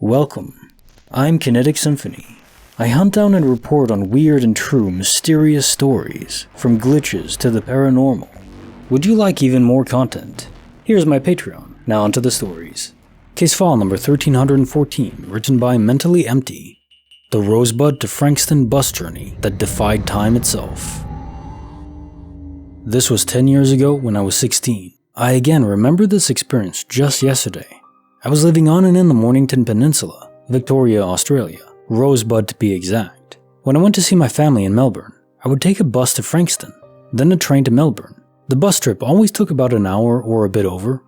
Welcome. I'm Kinetic Symphony. I hunt down and report on weird and true mysterious stories, from glitches to the paranormal. Would you like even more content? Here's my Patreon. Now onto the stories. Case file number 1314, written by MentallyEmpty. The Rosebud to Frankston bus journey that defied time itself. This was 10 years ago when I was 16. I again remember this experience just yesterday. I was living on and in the Mornington Peninsula, Victoria, Australia, Rosebud to be exact. When I went to see my family in Melbourne, I would take a bus to Frankston, then a train to Melbourne. The bus trip always took about an hour or a bit over.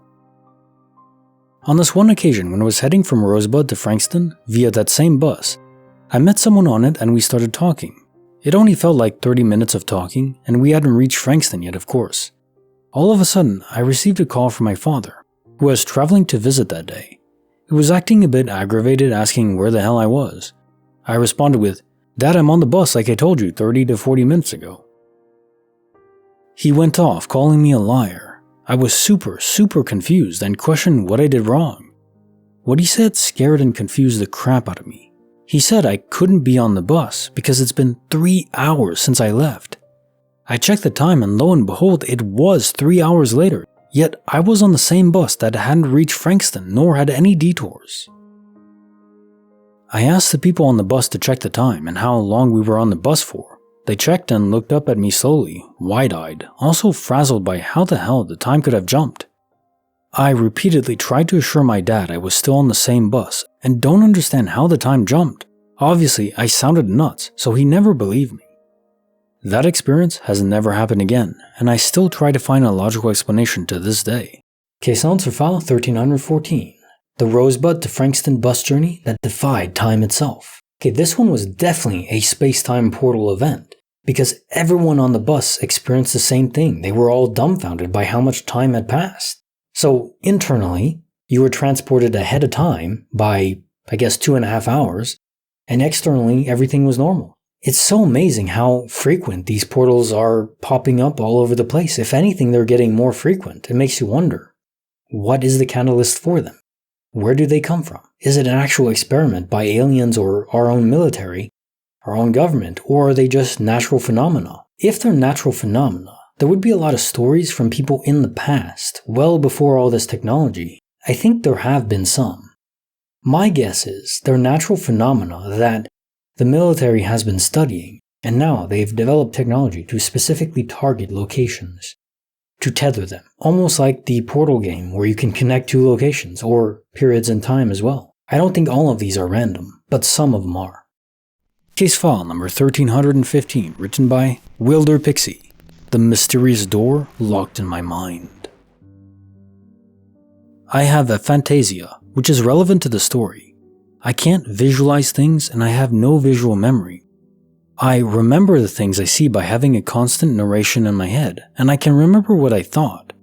On this one occasion when I was heading from Rosebud to Frankston via that same bus, I met someone on it and we started talking. It only felt like 30 minutes of talking, and we hadn't reached Frankston yet, of course. All of a sudden, I received a call from my father, who was traveling to visit that day. He was acting a bit aggravated, asking where the hell I was. I responded with, "Dad, I'm on the bus like I told you 30 to 40 minutes ago." He went off, calling me a liar. I was super confused and questioned what I did wrong. What he said scared and confused the crap out of me. He said I couldn't be on the bus because it's been 3 hours since I left. I checked the time and lo and behold, it was 3 hours later. Yet I was on the same bus that hadn't reached Frankston nor had any detours. I asked the people on the bus to check the time and how long we were on the bus for. They checked and looked up at me slowly, wide-eyed, also frazzled by how the hell the time could have jumped. I repeatedly tried to assure my dad I was still on the same bus and don't understand how the time jumped. Obviously, I sounded nuts, so he never believed me. That experience has never happened again, and I still try to find a logical explanation to this day. Case answer file 1314. The Rosebud to Frankston bus journey that defied time itself. Okay, this one was definitely a space-time portal event, because everyone on the bus experienced the same thing. They were all dumbfounded by how much time had passed. So, internally, you were transported ahead of time by, 2.5 hours, and externally, everything was normal. It's so amazing how frequent these portals are popping up all over the place. If anything, they're getting more frequent. It makes you wonder, what is the catalyst for them? Where do they come from? Is it an actual experiment by aliens or our own military, our own government, or are they just natural phenomena? If they're natural phenomena, there would be a lot of stories from people in the past, well before all this technology. I think there have been some. My guess is they're natural phenomena that the military has been studying, and now they've developed technology to specifically target locations, to tether them, almost like the Portal game where you can connect two locations, or periods in time as well. I don't think all of these are random, but some of them are. Case file number 1315, written by wylderpixie. The mysterious door locked in my mind. I have aphantasia, which is relevant to the story. I can't visualize things and I have no visual memory. I remember the things I see by having a constant narration in my head, and I can remember what I thought.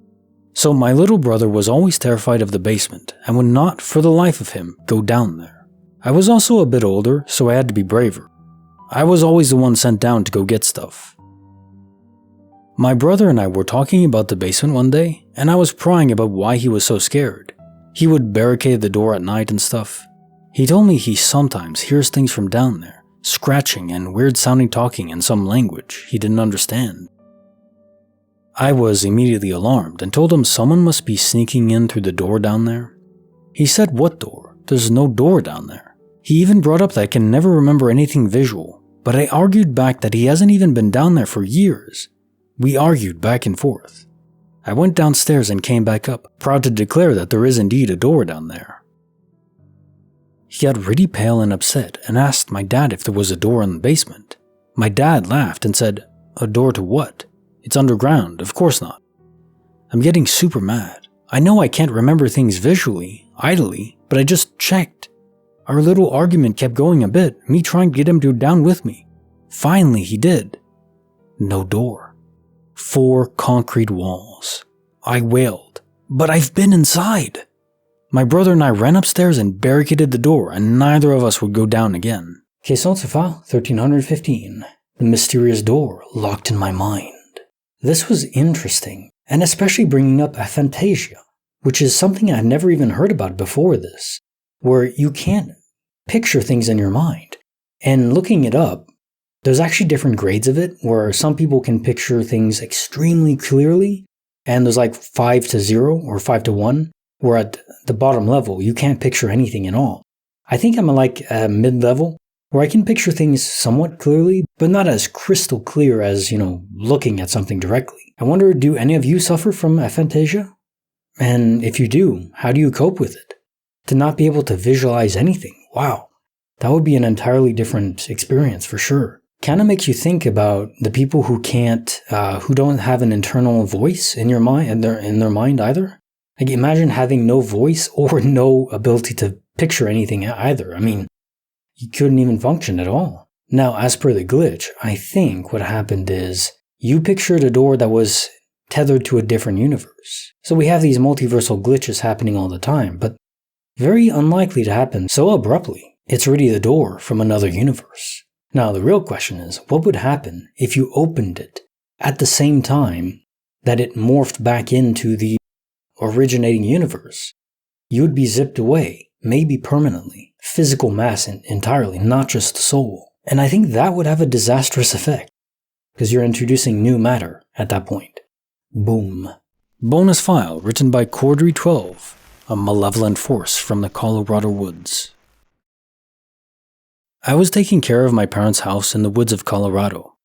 So my little brother was always terrified of the basement and would not, for the life of him, go down there. I was also a bit older, so I had to be braver. I was always the one sent down to go get stuff. My brother and I were talking about the basement one day, and I was prying about why he was so scared. He would barricade the door at night and stuff. He told me he sometimes hears things from down there, scratching and weird-sounding talking in some language he didn't understand. I was immediately alarmed and told him someone must be sneaking in through the door down there. He said, "What door? There's no door down there." He even brought up that I can never remember anything visual, but I argued back that he hasn't even been down there for years. We argued back and forth. I went downstairs and came back up, proud to declare that there is indeed a door down there. He got really pale and upset and asked my dad if there was a door in the basement. My dad laughed and said, "A door to what? It's underground, of course not." I'm getting super mad. I know I can't remember things visually, idly, but I just checked. Our little argument kept going a bit, me trying to get him to go down with me. Finally he did. No door. 4 concrete walls. I wailed, "But I've been inside!" My brother and I ran upstairs and barricaded the door, and neither of us would go down again. Case answer file 1315. The mysterious door locked in my mind. This was interesting, and especially bringing up aphantasia, which is something I've never even heard about before this, where you can't picture things in your mind. And looking it up, there's actually different grades of it, where some people can picture things extremely clearly, and there's like 5 to 0 or 5 to 1, where at the bottom level, you can't picture anything at all. I think I'm like a mid-level, where I can picture things somewhat clearly, but not as crystal clear as, looking at something directly. I wonder, do any of you suffer from aphantasia? And if you do, how do you cope with it? To not be able to visualize anything, wow, that would be an entirely different experience for sure. Kind of makes you think about the people who who don't have an internal voice in your mind, in their mind either. Like, imagine having no voice or no ability to picture anything either. I mean, you couldn't even function at all. Now, as per the glitch, I think what happened is you pictured a door that was tethered to a different universe. So we have these multiversal glitches happening all the time, but very unlikely to happen so abruptly. It's really the door from another universe. Now, the real question is, what would happen if you opened it at the same time that it morphed back into the originating universe? You would be zipped away, maybe permanently. Physical mass entirely, not just the soul. And I think that would have a disastrous effect, because you're introducing new matter at that point. Boom. Bonus file written by Cordry12, a malevolent force from the Colorado woods. I was taking care of my parents' house in the woods of Colorado.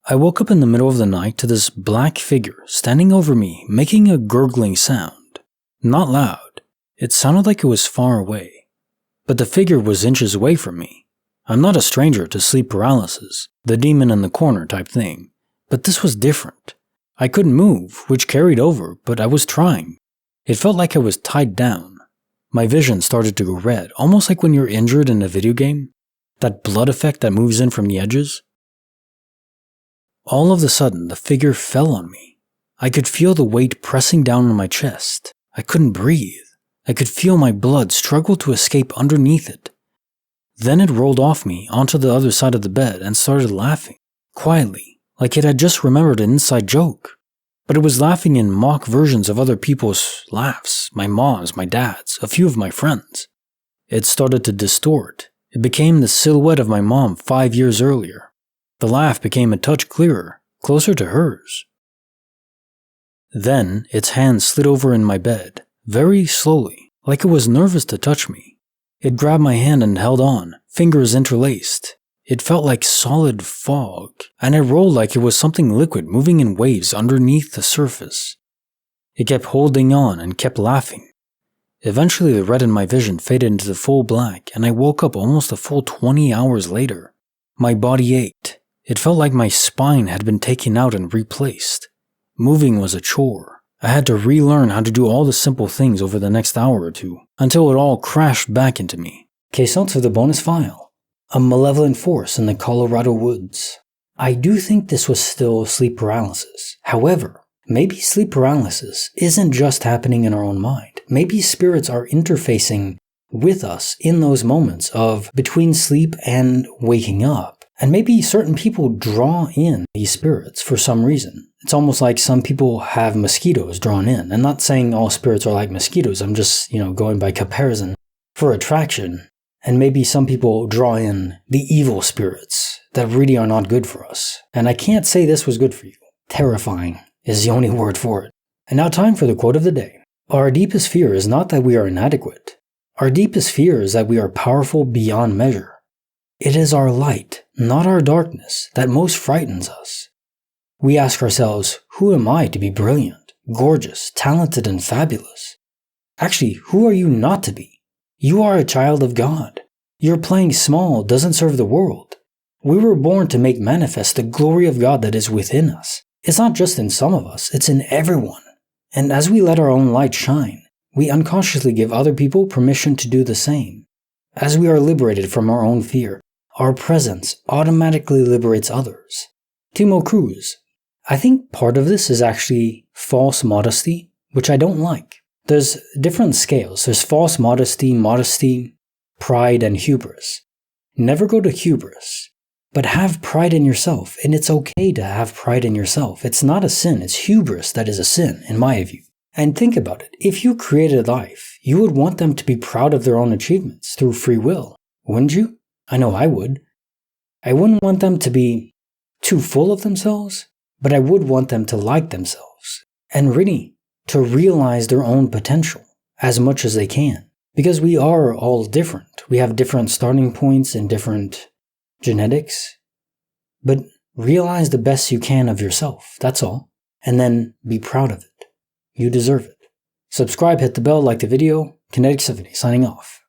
I woke up in the middle of the night to this black figure standing over me, making a gurgling sound. Not loud. It sounded like it was far away. But the figure was inches away from me. I'm not a stranger to sleep paralysis, the demon in the corner type thing. But this was different. I couldn't move, which carried over, but I was trying. It felt like I was tied down. My vision started to go red, almost like when you're injured in a video game. That blood effect that moves in from the edges. All of a sudden, the figure fell on me. I could feel the weight pressing down on my chest. I couldn't breathe. I could feel my blood struggle to escape underneath it. Then it rolled off me onto the other side of the bed and started laughing, quietly, like it had just remembered an inside joke. But it was laughing in mock versions of other people's laughs, my mom's, my dad's, a few of my friends. It started to distort. It became the silhouette of my mom 5 years earlier. The laugh became a touch clearer, closer to hers. Then its hand slid over in my bed, very slowly, like it was nervous to touch me. It grabbed my hand and held on, fingers interlaced. It felt like solid fog, and it rolled like it was something liquid moving in waves underneath the surface. It kept holding on and kept laughing. Eventually the red in my vision faded into the full black, and I woke up almost a full 20 hours later. My body ached. It felt like my spine had been taken out and replaced. Moving was a chore. I had to relearn how to do all the simple things over the next hour or two, until it all crashed back into me. Case notes of the bonus file. A malevolent force in the Colorado woods. I do think this was still sleep paralysis. However, maybe sleep paralysis isn't just happening in our own mind. Maybe spirits are interfacing with us in those moments of between sleep and waking up. And maybe certain people draw in these spirits for some reason. It's almost like some people have mosquitoes drawn in. I'm not saying all spirits are like mosquitoes. I'm just, going by comparison for attraction. And maybe some people draw in the evil spirits that really are not good for us. And I can't say this was good for you. Terrifying is the only word for it. And now time for the quote of the day. Our deepest fear is not that we are inadequate. Our deepest fear is that we are powerful beyond measure. It is our light, not our darkness, that most frightens us. We ask ourselves, who am I to be brilliant, gorgeous, talented, and fabulous? Actually, who are you not to be? You are a child of God. Your playing small doesn't serve the world. We were born to make manifest the glory of God that is within us. It's not just in some of us, it's in everyone. And as we let our own light shine, we unconsciously give other people permission to do the same. As we are liberated from our own fear, our presence automatically liberates others. Timo Cruz. I think part of this is actually false modesty, which I don't like. There's different scales. There's false modesty, pride, and hubris. Never go to hubris, but have pride in yourself, and it's okay to have pride in yourself. It's not a sin, it's hubris that is a sin, in my view. And think about it. If you created life, you would want them to be proud of their own achievements through free will. Wouldn't you? I know I would. I wouldn't want them to be too full of themselves, but I would want them to like themselves and really to realize their own potential as much as they can. Because we are all different. We have different starting points and different genetics. But realize the best you can of yourself, that's all. And then be proud of it. You deserve it. Subscribe, hit the bell, like the video. Kinetic Symphony signing off.